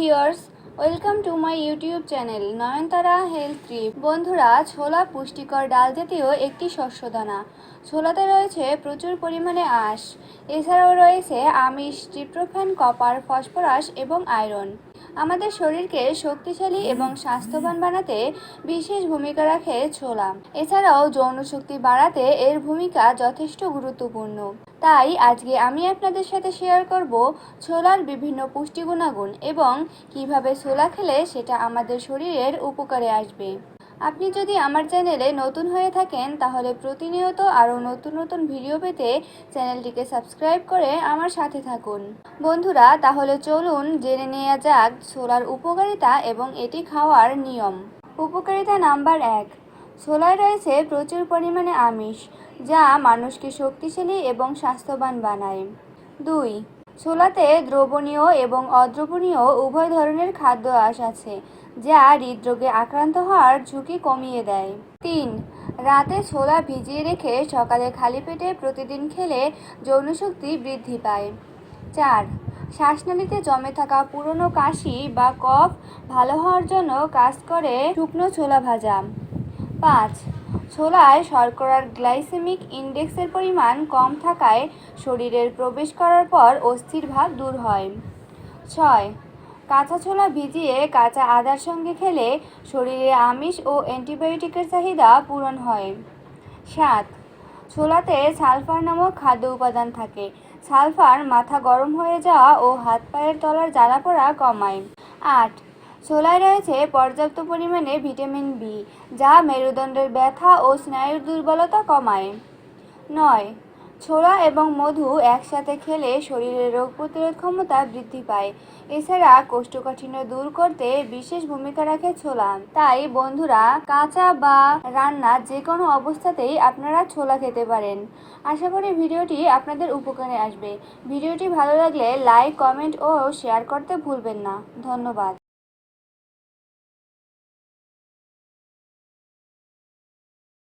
Viewers, welcome to my YouTube channel Nayantara health trip. বন্ধুরা, ছোলা পুষ্টিকর ডাল জাতীয় একটি শস্যদানা। ছোলাতে রয়েছে প্রচুর পরিমাণে আঁশ। এছাড়াও রয়েছে আমিষ, ট্রিপ্টোফ্যান, কপার, ফসফরাস এবং আয়রন। আমাদের শরীরকে শক্তিশালী এবং স্বাস্থ্যবান বানাতে বিশেষ ভূমিকা রাখে ছোলা। এছাড়াও যৌন শক্তি বাড়াতে এর ভূমিকা যথেষ্ট গুরুত্বপূর্ণ। তাই আজকে আমি আপনাদের সাথে শেয়ার করব ছোলার বিভিন্ন পুষ্টি গুণাগুণ এবং কিভাবে ছোলা খেলে সেটা আমাদের শরীরের উপকারে আসবে। আপনি যদি আমার চ্যানেলে নতুন হয়ে থাকেন তাহলে প্রতিনিয়ত আরও নতুন নতুন ভিডিও পেতে চ্যানেলটিকে সাবস্ক্রাইব করে আমার সাথে থাকুন। বন্ধুরা, তাহলে চলুন জেনে নেওয়া যাক ছোলার উপকারিতা এবং এটি খাওয়ার নিয়ম। উপকারিতা নাম্বার 1, ছোলায় রয়েছে প্রচুর পরিমাণে আমিষ, যা মানুষকে শক্তিশালী এবং স্বাস্থ্যবান বানায়। 2, ছোলাতে দ্রবণীয় এবং অদ্রবণীয় উভয় ধরনের খাদ্য আঁশ আছে, যা হৃদরোগে আক্রান্ত হওয়ার ঝুঁকি কমিয়ে দেয়। 3, রাতে ছোলা ভিজিয়ে রেখে সকালে খালি পেটে প্রতিদিন খেলে যৌনশক্তি বৃদ্ধি পায়। 4, শ্বাসনালীতে জমে থাকা পুরনো কাশি বা কফ ভালো হওয়ার জন্য কাজ করে শুকনো ছোলা ভাজা। 5, ছোলায় শর্করার গ্লাইসেমিক ইন্ডেক্সের পরিমাণ কম থাকায় শরীরের প্রবেশ করার পর অস্থির ভাব দূর হয়। 6, কাঁচা ছোলা ভিজিয়ে কাঁচা আদার সঙ্গে খেলে শরীরে আমিষ ও অ্যান্টিবায়োটিকের চাহিদা পূরণ হয়। 7, ছোলাতে সালফার নামক খাদ্য উপাদান থাকে। সালফার মাথা গরম হয়ে যাওয়া ও হাত পায়ের তলার জ্বালা পোড়া কমায়। 8, ছোলায় রয়েছে পর্যাপ্ত পরিমাণে ভিটামিন বি, যা মেরুদণ্ডের ব্যথা ও স্নায়ুর দুর্বলতা কমায়। 9, ছোলা এবং মধু একসাথে খেলে শরীরের রোগ প্রতিরোধ ক্ষমতা বৃদ্ধি পায়। এছাড়া কোষ্ঠকাঠিন্য দূর করতে বিশেষ ভূমিকা রাখে ছোলা। তাই বন্ধুরা, কাঁচা বা রান্না যে কোনো অবস্থাতেই আপনারা ছোলা খেতে পারেন। আশা করি ভিডিওটি আপনাদের উপকারে আসবে। ভিডিওটি ভালো লাগলে লাইক, কমেন্ট ও শেয়ার করতে ভুলবেন না। ধন্যবাদ।